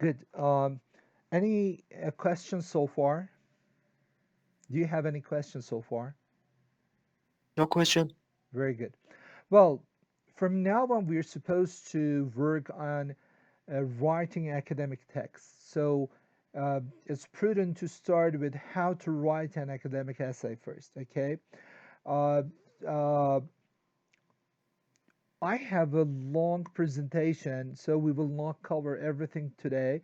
Good. Any questions so far? Do you have any questions so far? No question. Very good. Well, from now on, we're supposed to work on writing academic texts. So it's prudent to start with how to write an academic essay first, okay? Uh, uh, I have a long presentation, so we will not cover everything today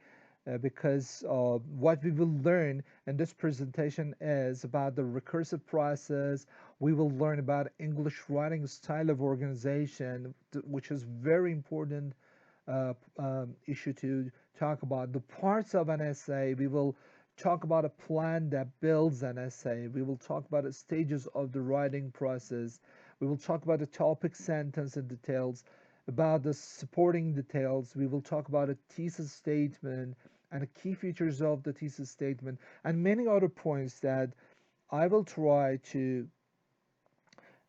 because what we will learn in this presentation is about the recursive process. We will learn about English writing style of organization, which is very important issue to talk about. The parts of an essay, we will talk about a plan that builds an essay. We will talk about the stages of the writing process. We will talk about the topic, sentence, and details, about the supporting details. We will talk about a thesis statement and the key features of the thesis statement, and many other points that I will try to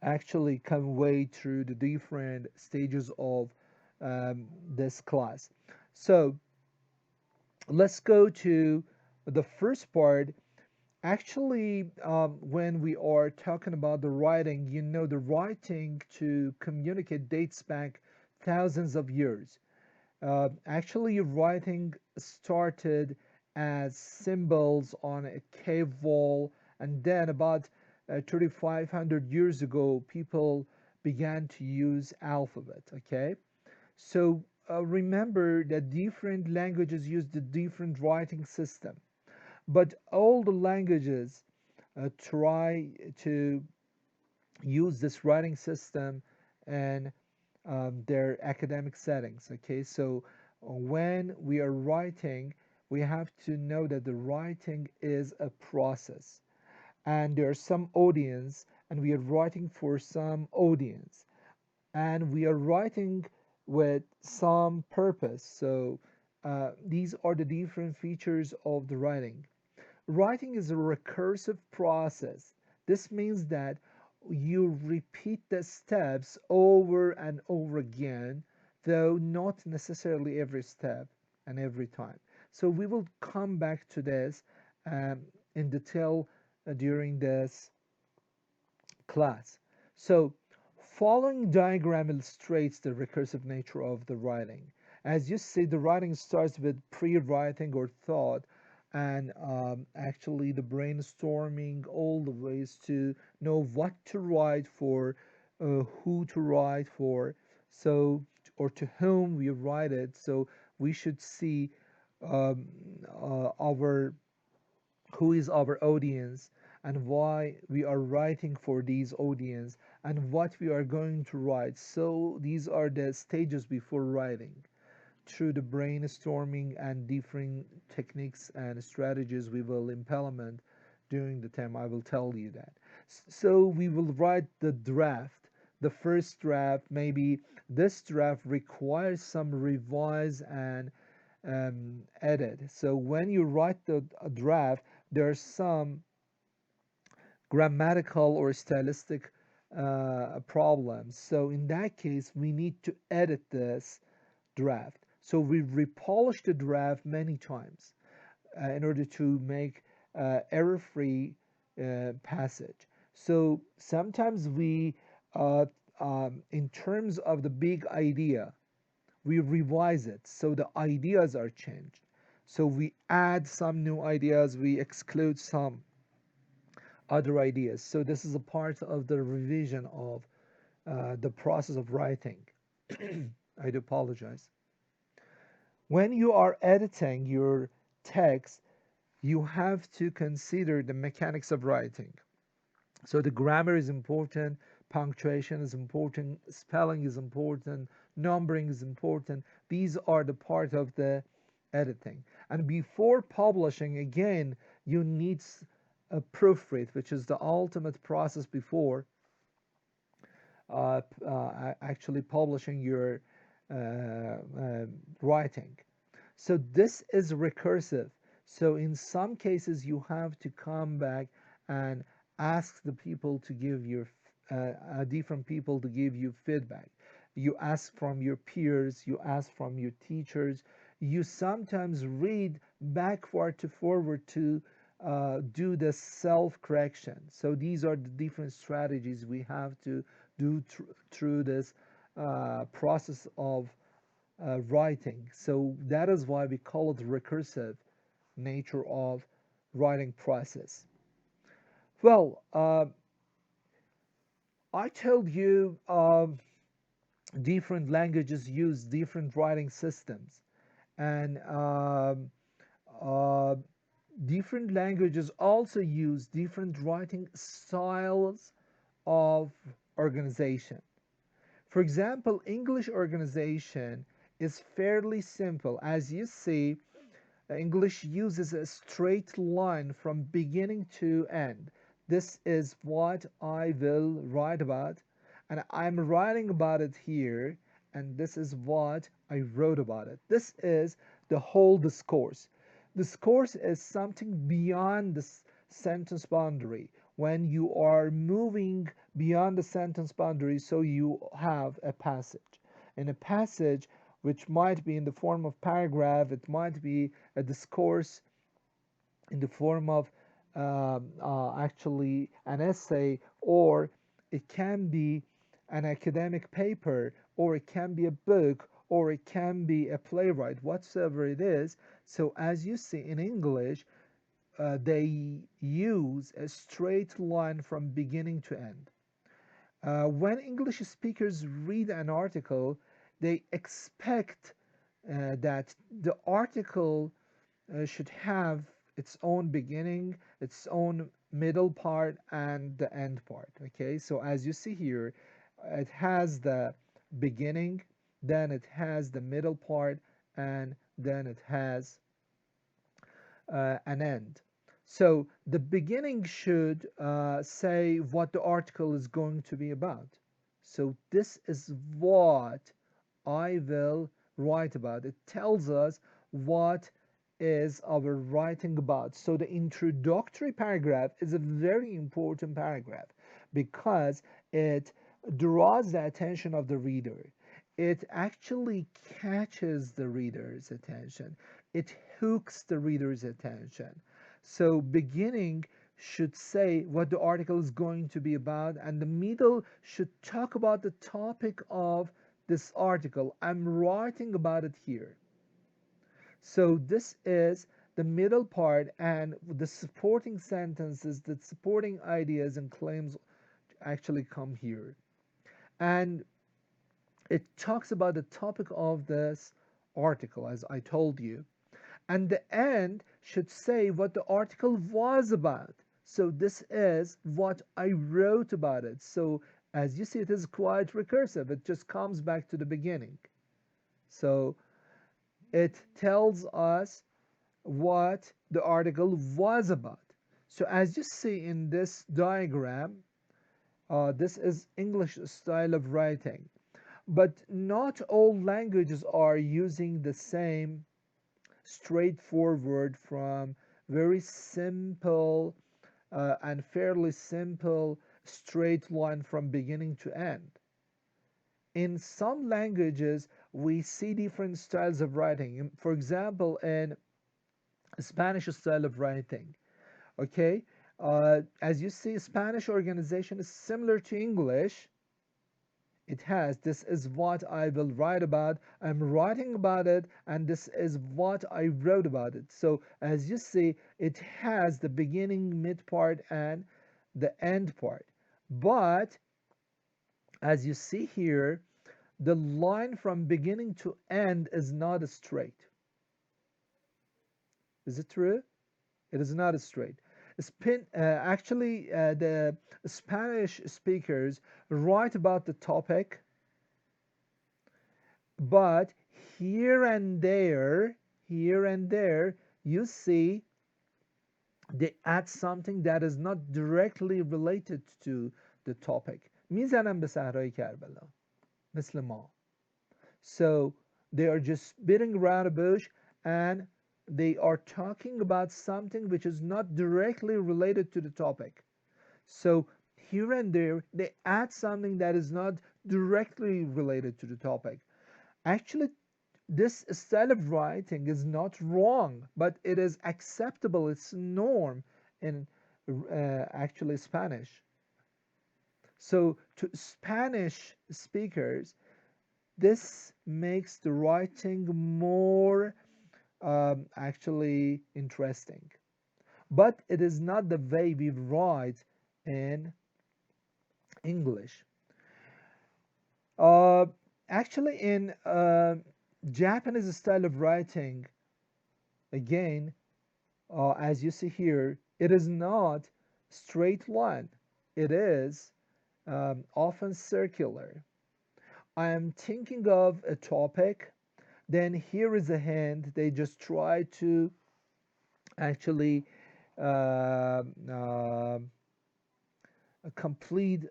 actually convey through the different stages of this class. So let's go to the first part. Actually, when we are talking about the writing, the writing to communicate dates back thousands of years. Actually, writing started as symbols on a cave wall, and then about 3,500 years ago, people began to use alphabet. Okay, so remember that different languages use the different writing system, but all the languages try to use this writing system in their academic settings. Okay, so when we are writing, we have to know that the writing is a process, and there's some audience, and we are writing for some audience, and we are writing with some purpose. So these are the different features of the writing. Writing is a recursive process. This means that you repeat the steps over and over again, though not necessarily every step and every time. So we will come back to this in detail during this class. So following diagram illustrates the recursive nature of the writing. As you see, the writing starts with pre-writing or thought, and actually the brainstorming all the ways to know what to write for, who to write for, so or to whom we write it. So we should see um, our who is our audience, and why we are writing for these audience, and what we are going to write. So these are the stages before writing, through the brainstorming and different techniques and strategies we will implement during the time. I will tell you that. So we will write the draft, the first draft. Maybe this draft requires some revise and edit. So when you write the draft, there's some grammatical or stylistic problems. So in that case, we need to edit this draft. So we repolish the draft many times in order to make error-free passage. So sometimes we, uh, in terms of the big idea, we revise it so the ideas are changed. So we add some new ideas, we exclude some other ideas. So this is a part of the revision of the process of writing. I do apologize. When you are editing your text, you have to consider the mechanics of writing. So the grammar is important, punctuation is important, spelling is important, numbering is important. These are the part of the editing. And before publishing, again, you need a proofread, which is the ultimate process before actually publishing your writing. So this is recursive. So in some cases, you have to come back and ask the people to give you different people to give you feedback. You ask from your peers, you ask from your teachers, you sometimes read backward to forward to do the self correction. So these are the different strategies we have to do through this process of writing. So that is why we call it recursive nature of writing process. Well, I told you different languages use different writing systems, and uh, different languages also use different writing styles of organization. For example, English organization is fairly simple. As you see, English uses a straight line from beginning to end. This is what I will write about, and I'm writing about it here, and this is what I wrote about it. This is the whole discourse. Discourse is something beyond the sentence boundary. When you are moving beyond the sentence boundary, so you have a passage. In a passage, which might be in the form of paragraph, it might be a discourse in the form of actually an essay, or it can be an academic paper, or it can be a book, or it can be a playwright, whatsoever it is. So, as you see in English, they use a straight line from beginning to end. When English speakers read an article, they expect that the article should have its own beginning, its own middle part, and the end part. Okay, so as you see here, it has the beginning, then it has the middle part, and then it has an end. So the beginning should say what the article is going to be about. So this is what I will write about. It tells us what is our writing about. So the introductory paragraph is a very important paragraph because it draws the attention of the reader. It actually catches the reader's attention. It hooks the reader's attention. So beginning should say what the article is going to be about, and the middle should talk about the topic of this article. I'm writing about it here. So this is the middle part, and the supporting sentences, the supporting ideas and claims actually come here. And it talks about the topic of this article, as I told you. And the end should say what the article was about. So this is what I wrote about it. So as you see, it is quite recursive. It just comes back to the beginning. So it tells us what the article was about. So as you see in this diagram, this is English style of writing. But not all languages are using the same straightforward from very simple and fairly simple straight line from beginning to end. In some languages, we see different styles of writing. For example, in Spanish style of writing, okay, as you see, Spanish organization is similar to English. It has, this is what I will write about. I'm writing about it, and this is what I wrote about it. So as you see, it has the beginning, mid part, and the end part. But as you see here, the line from beginning to end is not straight. Is it true? It is not straight. The Spanish speakers write about the topic, but here and there, you see they add something that is not directly related to the topic. میزنم به صحرای کربلا مثل ما. So they are just beating around a bush, and they are talking about something which is not directly related to the topic. So here and there they add something that is not directly related to the topic. Actually, this style of writing is not wrong, but it is acceptable. It's norm in actually Spanish. So to Spanish speakers, this makes the writing more actually interesting. But it is not the way we write in English. Uh, Actually, in Japanese style of writing, again, as you see here, it is not straight line. It is often circular. I am thinking of a topic, then here is a hint. They just try to actually uh, uh, complete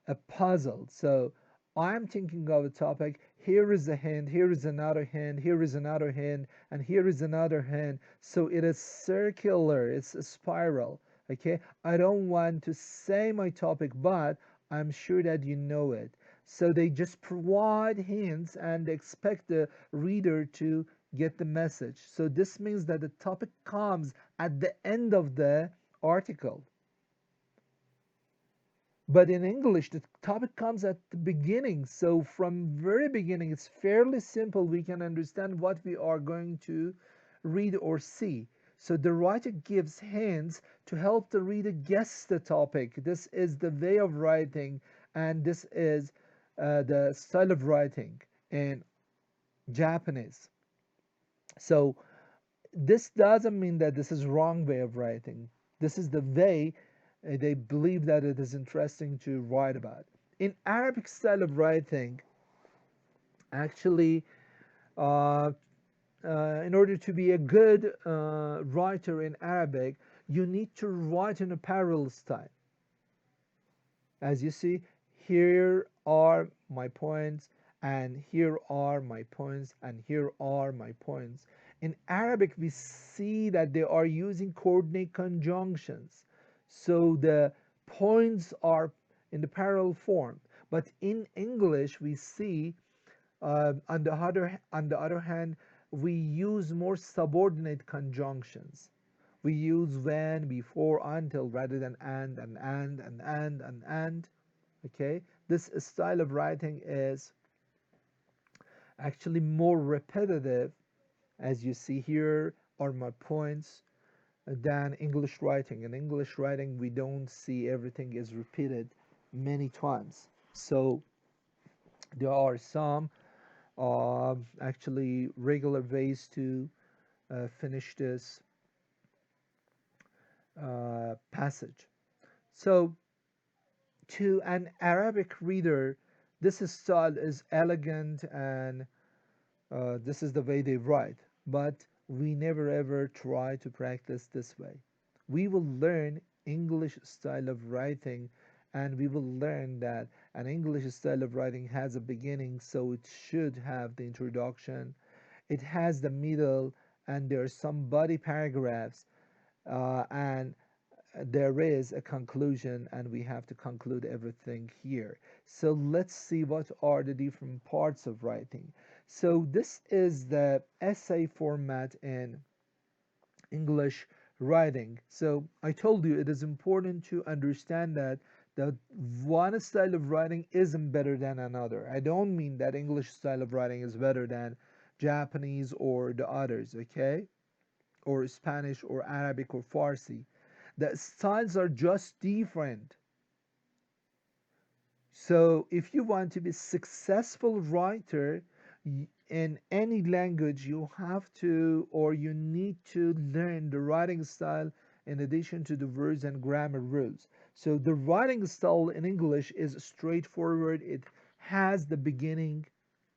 a puzzle. So I'm thinking of a topic. Here is a hint, here is another hint, here is another hint, and here is another hint. So it is circular, it's a spiral. Okay, I don't want to say my topic, but I'm sure that you know it. So they just provide hints and expect the reader to get the message. So this means that the topic comes at the end of the article. But in English, the topic comes at the beginning. So from very beginning, it's fairly simple. We can understand what we are going to read or see. So the writer gives hints to help the reader guess the topic. This is the way of writing, and this is the style of writing in Japanese. So this doesn't mean that this is wrong way of writing. This is the way they believe that it is interesting to write about. In Arabic style of writing, actually, uh, in order to be a good writer in Arabic, you need to write in a parallel style. As you see, here are my points, and here are my points, and here are my points. In Arabic, we see that they are using coordinate conjunctions. So the points are in the parallel form. But in English, we see, on the other hand, we use more subordinate conjunctions. We use when, before, until rather than and. Okay, this style of writing is actually more repetitive, as you see here are my points, than English writing. In English writing, we don't see everything is repeated many times. So there are some actually regular ways to finish this passage. So to an Arabic reader, this style is elegant and this is the way they write. But we never ever try to practice this way. We will learn English style of writing, and we will learn that an English style of writing has a beginning, so it should have the introduction. It has the middle, and there are some body paragraphs, and there is a conclusion, and we have to conclude everything here. So let's see what are the different parts of writing. So this is the essay format in English writing. So I told you it is important to understand that one style of writing isn't better than another. I don't mean that English style of writing is better than Japanese or the others, okay? Or Spanish or Arabic or Farsi. The styles are just different. So if you want to be a successful writer in any language, you have to or you need to learn the writing style in addition to the words and grammar rules. So the writing style in English is straightforward. It has the beginning,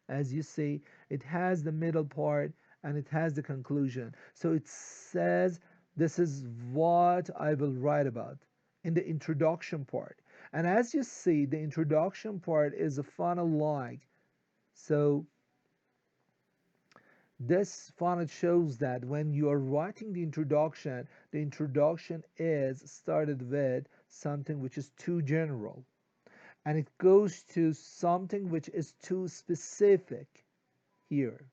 as you see, it has the middle part, and it has the conclusion. So it says, this is what I will write about in the introduction part. And as you see, the introduction part is a funnel like. So this funnel shows that when you are writing the introduction is started with something which is too general, and it goes to something which is too specific here.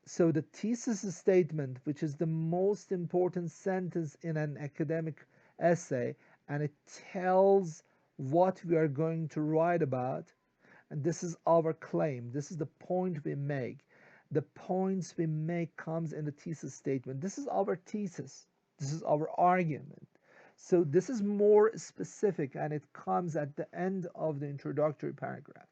So the thesis statement, which is the most important sentence in an academic essay, and it tells what we are going to write about, and this is our claim. This is the point we make. The points we make comes in the thesis statement. This is our thesis. This is our argument. So this is more specific, and it comes at the end of the introductory paragraph.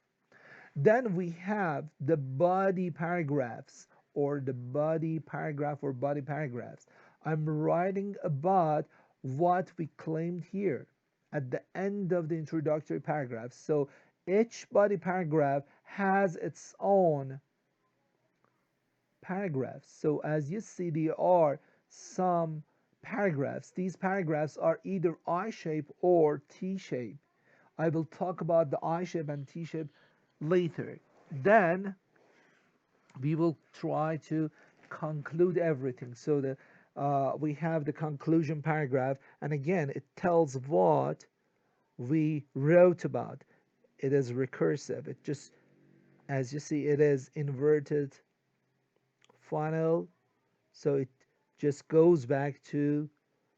Then we have the body paragraphs, or the body paragraph, or body paragraphs. I'm writing about what we claimed here at the end of the introductory paragraph. So each body paragraph has its own paragraphs. So as you see, there are some paragraphs. These paragraphs are either I shape or T shape. I will talk about the I shape and T shape later. Then we will try to conclude everything. So we have the conclusion paragraph, and again, it tells what we wrote about. It is recursive. It just, as you see, it is inverted funnel, so it just goes back to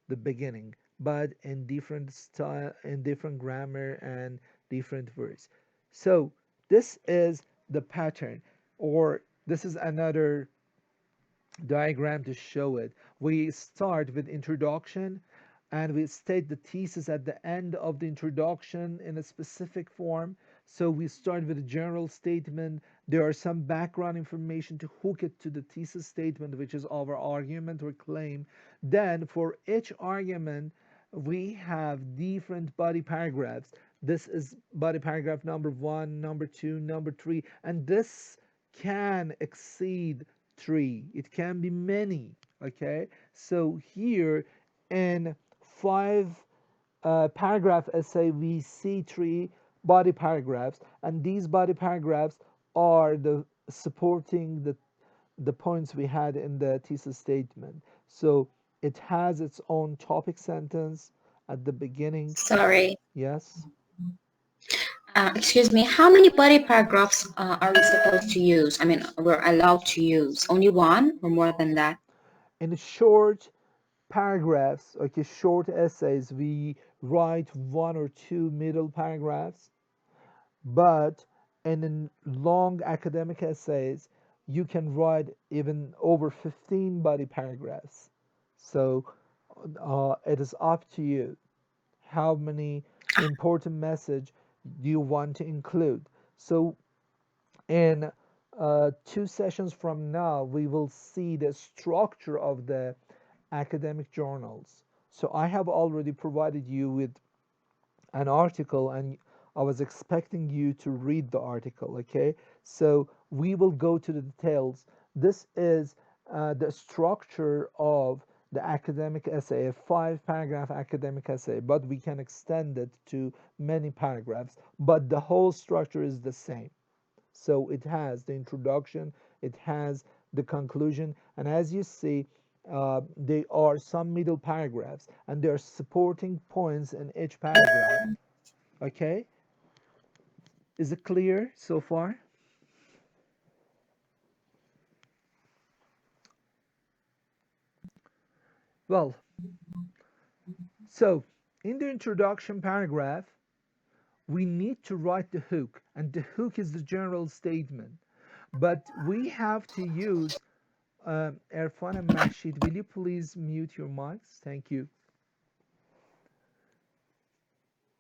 the beginning, but in different style, in different grammar and different words. So this is the pattern, or this is another diagram to show it. We start with introduction, and we state the thesis at the end of the introduction in a specific form. So we start with a general statement. There are some background information to hook it to the thesis statement, which is our argument or claim. Then for each argument, we have different body paragraphs. This is body paragraph number one, number two, number three, and this can exceed three. It can be many. Okay, so here in five paragraph essay, we see three body paragraphs, and these body paragraphs are the supporting the points we had in the thesis statement. So it has its own topic sentence at the beginning. Sorry. Yes. Excuse me, how many body paragraphs are we supposed to use? I mean, we're allowed to use only one or more than that? In short paragraphs, okay, short essays, we write one or two middle paragraphs, but in long academic essays, you can write even over 15 body paragraphs. So it is up to you how many important message do you want to include. So in 2 sessions from now, we will see the structure of the academic journals. So I have already provided you with an article, and I was expecting you to read the article, okay? So we will go to the details. This is the structure of the academic essay, a 5 paragraph academic essay, but we can extend it to many paragraphs, but the whole structure is the same. So it has the introduction, it has the conclusion, and as you see, there are some middle paragraphs, and there are supporting points in each paragraph. Okay, is it clear so far? Well, so in the introduction paragraph, we need to write the hook, and the hook is the general statement. But we have to use Erfan and Mahshid. Will you please mute your mics? Thank you.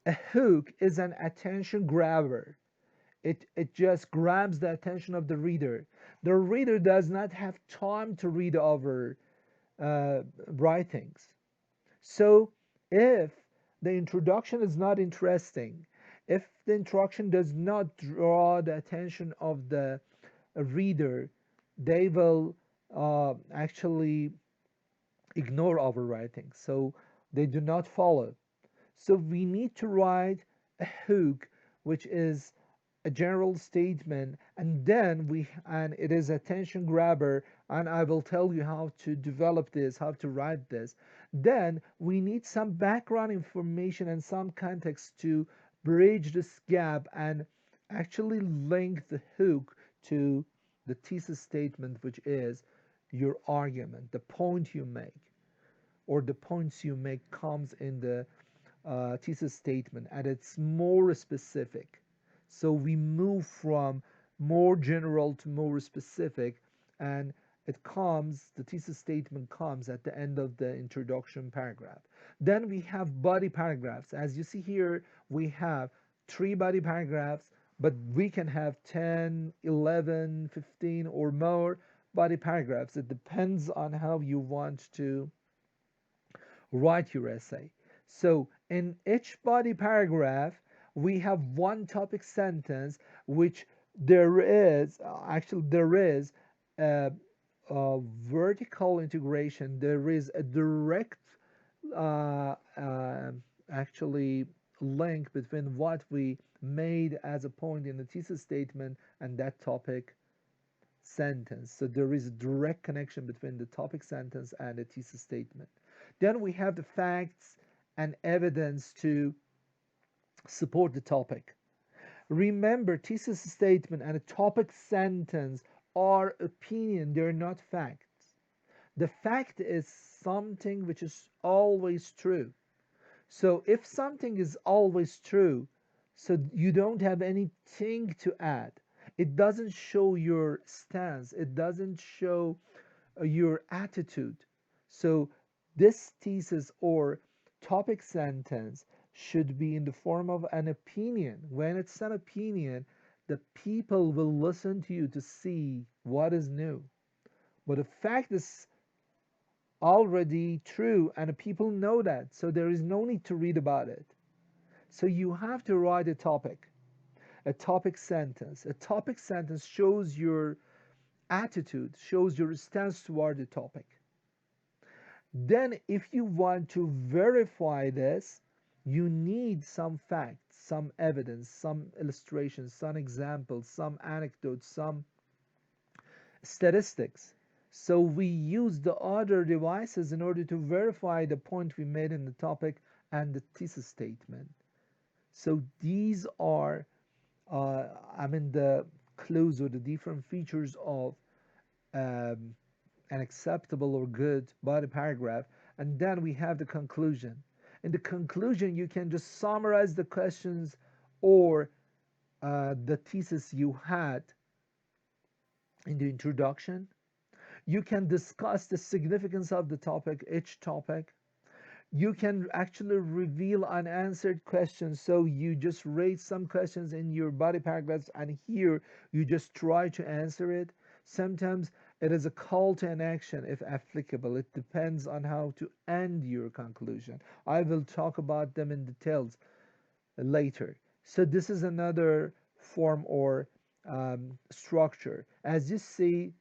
A hook is an attention grabber. It just grabs the attention of the reader. The reader does not have time to read over writings. So if the introduction is not interesting, if the introduction does not draw the attention of the reader, they will actually ignore our writing. So they do not follow. So we need to write a hook which is a general statement, and then and it is attention grabber, and I will tell you how to develop this, how to write this. Then we need some background information and some context to bridge this gap and actually link the hook to the thesis statement, which is your argument, the point you make, or the points you make comes in the thesis statement, and it's more specific. So we move from more general to more specific, and the thesis statement comes at the end of the introduction paragraph. Then we have body paragraphs. As you see here, we have three body paragraphs, but we can have 10, 11, 15, or more body paragraphs. It depends on how you want to write your essay. So in each body paragraph, we have one topic sentence, which there is a, a vertical integration. There is a direct uh, uh, actually link between what we made as a point in the thesis statement and that topic sentence. So there is a direct connection between the topic sentence and the thesis statement. Then we have the facts and evidence to support the topic. Remember, thesis statement and a topic sentence are opinion, they're not facts. The fact is something which is always true. So if something is always true, so you don't have anything to add. It doesn't show your stance, it doesn't show your attitude. So this thesis or topic sentence should be in the form of an opinion. When it's an opinion, the people will listen to you to see what is new. But the fact is already true and people know that, so there is no need to read about it. So you have to write a topic sentence. A topic sentence shows your attitude, shows your stance toward the topic. Then, if you want to verify this, you need some facts, some evidence, some illustrations, some examples, some anecdotes, some statistics. So we use the other devices in order to verify the point we made in the topic and the thesis statement. So these are, the clues or the different features of um, an acceptable or good body paragraph. And then we have the conclusion. In the conclusion, you can just summarize the questions or the thesis you had in the introduction. You can discuss the significance of the topic, each topic. You can actually reveal unanswered questions. So you just raise some questions in your body paragraphs, and here you just try to answer it. Sometimes it is a call to an action if applicable. It depends on how to end your conclusion. I will talk about them in details later. So this is another form or structure. As you see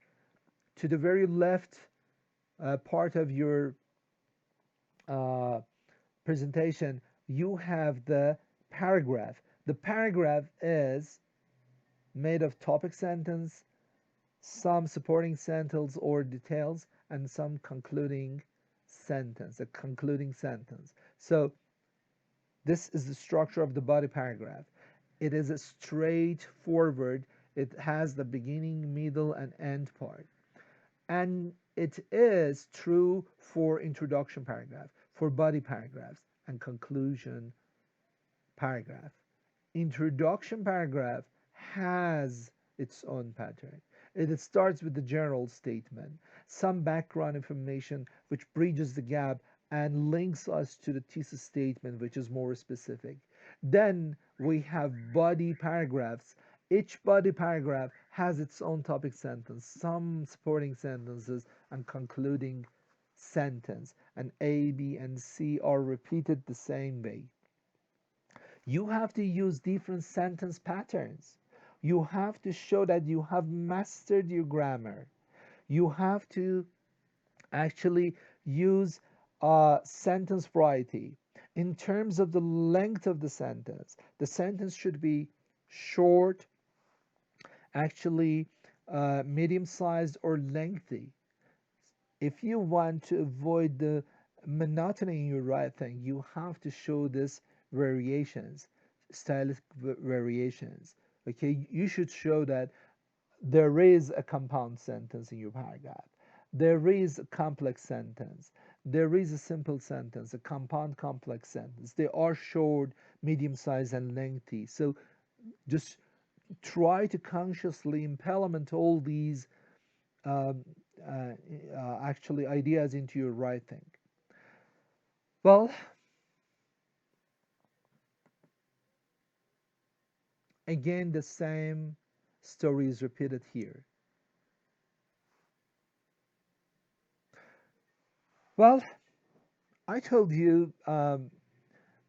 to the very left part of your uh, presentation, you have the paragraph. The paragraph is made of topic sentence, some supporting sentence or details, and some concluding sentence, a concluding sentence. So this is the structure of the body paragraph. It is a straightforward, it has the beginning, middle, and end part. And it is true for introduction paragraph, for body paragraphs, and conclusion paragraph. Introduction paragraph has its own pattern. It starts with the general statement, some background information which bridges the gap and links us to the thesis statement, which is more specific. Then we have body paragraphs. Each body paragraph has its own topic sentence, some supporting sentences, and concluding sentence. And A, B, and C are repeated the same way. You have to use different sentence patterns. You have to show that you have mastered your grammar. You have to actually use sentence variety. In terms of the length of the sentence should be short, actually medium sized or lengthy. If you want to avoid the monotony in your writing, you have to show this variations, stylistic variations. Okay, you should show that there is a compound sentence in your paragraph. There is a complex sentence. There is a simple sentence, a compound complex sentence. They are short, medium sized, and lengthy. So just try to consciously implement all these um, uh, actually ideas into your writing. Well, again, the same story is repeated here. Well, I told you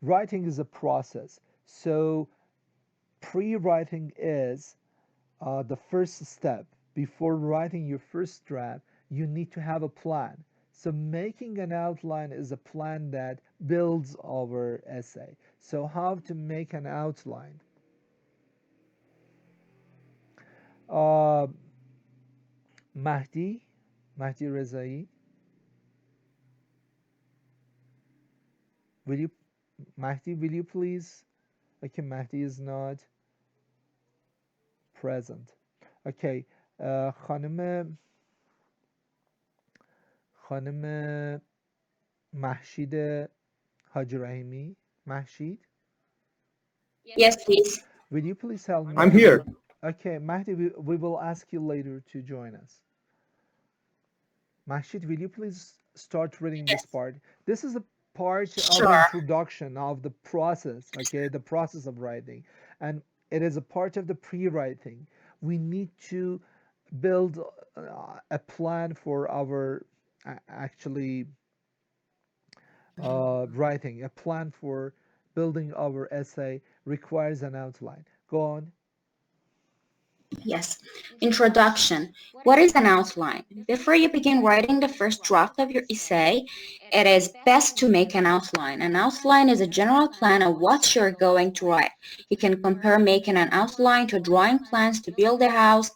writing is a process. So pre-writing is the first step. Before writing your first draft, you need to have a plan. So making an outline is a plan that builds our essay. So how to make an outline? Uh, Mahdi, Mahdi Rezai, will you, Mahdi, will you please? Okay, Mahdi is not present. Okay, خانم خانم محشید حاجی رحیمی محشید, Yes, please. will you please help me I'm with here. the, okay, Mahdi, we will ask you later to join us. Mahshid, will you please start reading this Yes, part? This is a part of sure. introduction of the process, okay, the process of writing, and it is a part of the pre-writing. We need to build a plan for our actually writing. A plan for building our essay requires an outline. Go on. Yes. Introduction. What is an outline? Before you begin writing the first draft of your essay, it is best to make an outline. An outline is a general plan of what you're going to write. You can compare making an outline to drawing plans to build a house.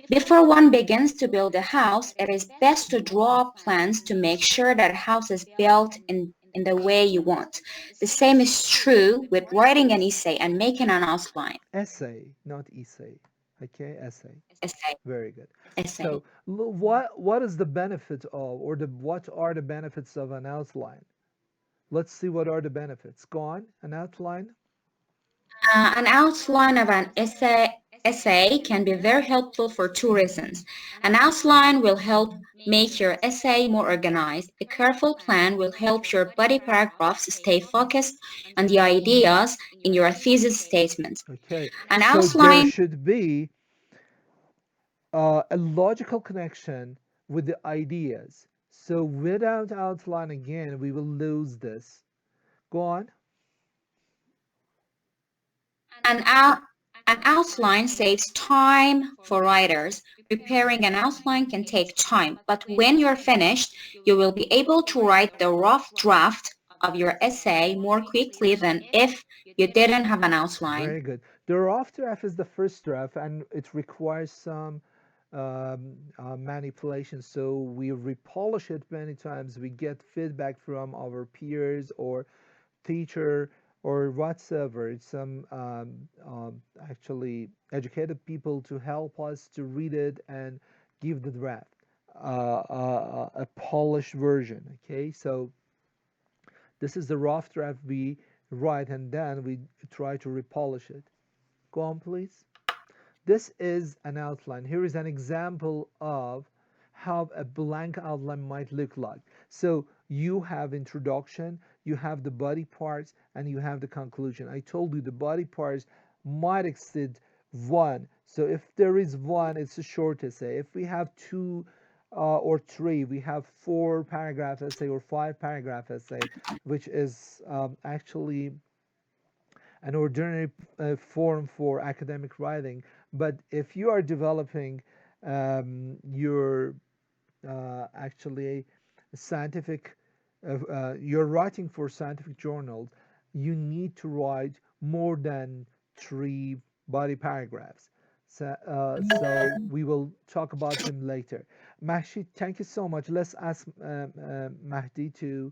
Before one begins to build a house, it is best to draw plans to make sure that a house is built in the way you want. The same is true with writing an essay and making an outline. Essay, not essay. Okay, essay. Essay, Very good. essay. So, what is the benefit of, or what are the benefits of an outline? Let's see what are the benefits. Go on, an outline. An outline of an essay can be very helpful for two reasons. An outline will help make your essay more organized. A careful plan will help your body paragraphs stay focused on the ideas in your thesis statement. Okay, An so there outline, should be a logical connection with the ideas. So without outline, again, we will lose this. Go on. an, out, an outline saves time for writers. Preparing an outline can take time, but when you're finished, you will be able to write the rough draft of your essay more quickly than if you didn't have an outline. Very good. The rough draft is the first draft, and it requires some manipulation. So we repolish it many times. We get feedback from our peers or teacher or whatsoever. It's some actually educated people to help us to read it and give the draft a polished version. Okay, so this is the rough draft we write, and then we try to repolish it. Go on, please. This is an outline. Here is an example of how a blank outline might look like. So you have introduction, you have the body parts, and you have the conclusion. I told you the body parts might exceed one. So if there is one, it's a short essay. If we have two or three, we have four paragraph essay or five paragraph essay, which is actually an ordinary form for academic writing. But if you are developing your actually scientific, you're writing for scientific journals, you need to write more than three body paragraphs. So we will talk about them later. Mahshi, thank you so much. Let's ask Mahdi to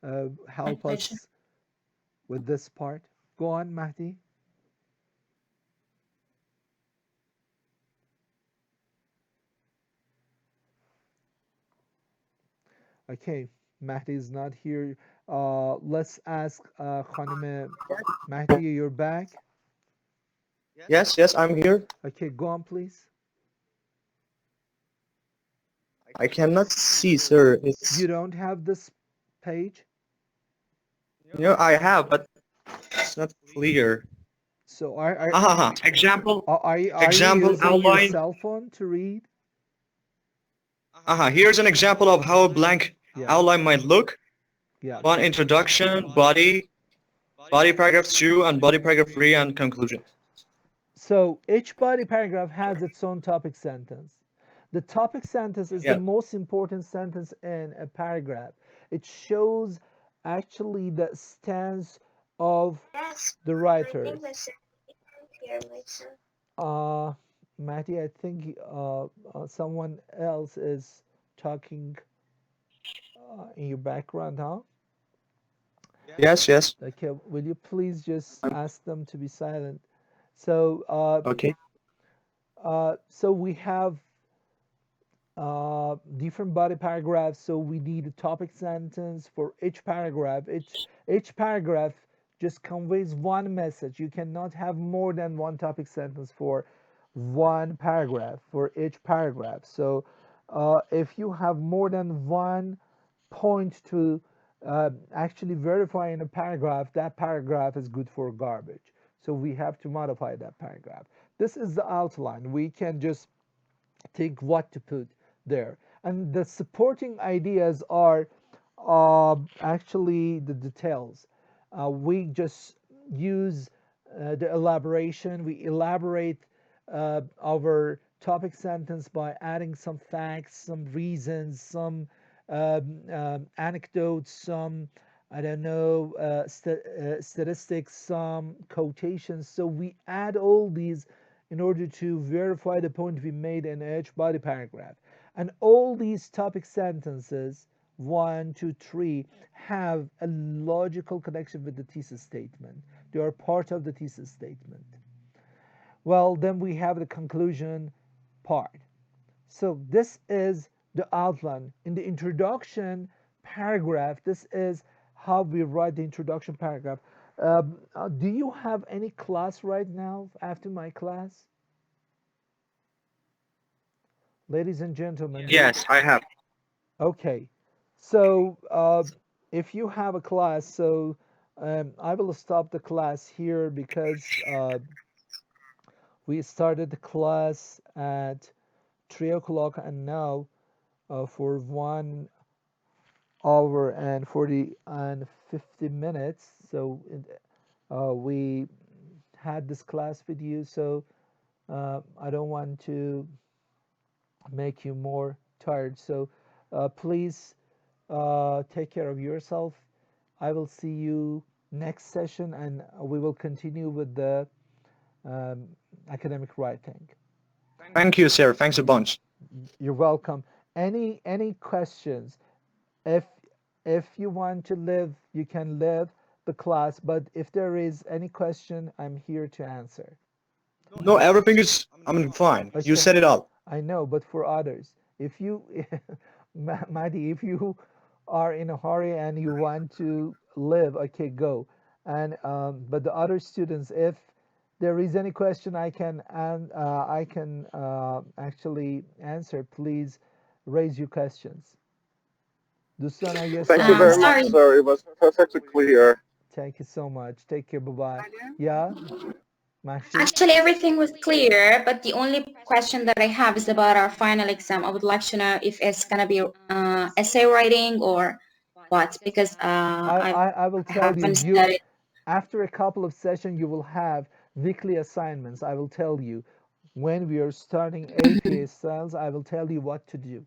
My help pleasure. us with this part. Go on, Mahdi. Okay, Mahdi is not here. Let's ask Khanime Mahdi, you're back. Yes, yes, I'm here. Okay, go on, please. I cannot see, sir. You It's don't have this page, I have, but it's not clear. so are Example, are you example using your outline. cell phone to read? Here's an example of how a blank Yeah, outline might look. yeah. One introduction, body paragraph 2, and body paragraph 3, and conclusion. So each body paragraph has its own topic sentence. The topic sentence is the Yeah. most important sentence in a paragraph. It shows actually the stance of the writers. Uh, Matty, I think someone else is talking in your background, huh? Yes, yes. Okay, will you please just ask them to be silent? So, Okay. so we have different body paragraphs. So we need a topic sentence for each paragraph. Each paragraph just conveys one message. You cannot have more than one topic sentence for one paragraph for each paragraph. So if you have more than one point to actually verify in a paragraph, that paragraph is good for garbage. So we have to modify that paragraph. This is the outline. We can just think what to put there. And the supporting ideas are actually the details. We just use the elaboration. We elaborate our topic sentence by adding some facts, some reasons, some anecdotes, some I don't know statistics, some quotations. So we add all these in order to verify the point we made in each body paragraph. And all these topic sentences, one, two, three, have a logical connection with the thesis statement. They are part of the thesis statement. Well, then we have the conclusion part. So this is the outline. In the introduction paragraph, this is how we write the introduction paragraph. Do you have any class right now after my class? Ladies and gentlemen, Yes, I have. okay. So if you have a class, so I will stop the class here because we started the class at 3 o'clock and now for 1 hour and 40 and 50 minutes. So we had this class with you, so I don't want to make you more tired. So please take care of yourself. I will see you next session and we will continue with the um, academic writing. Thank you, sir. Thanks a bunch. You're welcome. Any questions? If if you want to live, you can live the class, but if there is any question, I'm here to answer. No, everything is, fine. You Okay, said it all. I know, but for others, if you, Madi, if you are in a hurry and you want to live, okay, go. And but the other students, if there is any question I can actually answer, please raise your questions. دوستان اگه Thank you سوالی very much, Sorry. sir. It was perfectly clear. Thank you so much. Take care. Bye bye. Yeah, Mahshi. Actually, everything was clear, but the only question that I have is about our final exam. I would like to know if it's gonna be essay writing or what, because I will I tell you, haven't studied. after a couple of sessions you will have weekly assignments. I will tell you when we are starting APA styles. I will tell you what to do.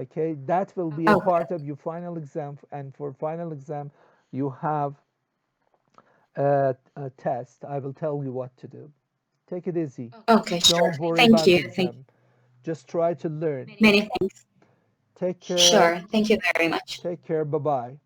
Okay, that will be a Oh, part of your final exam, and for final exam you have a test. I will tell you what to do. Take it easy. Okay, sure. Don't worry Thank about the you. Thank exam. Just try to learn. you. Many thanks. Take care. Sure. Thank you very much. Take care. Bye bye.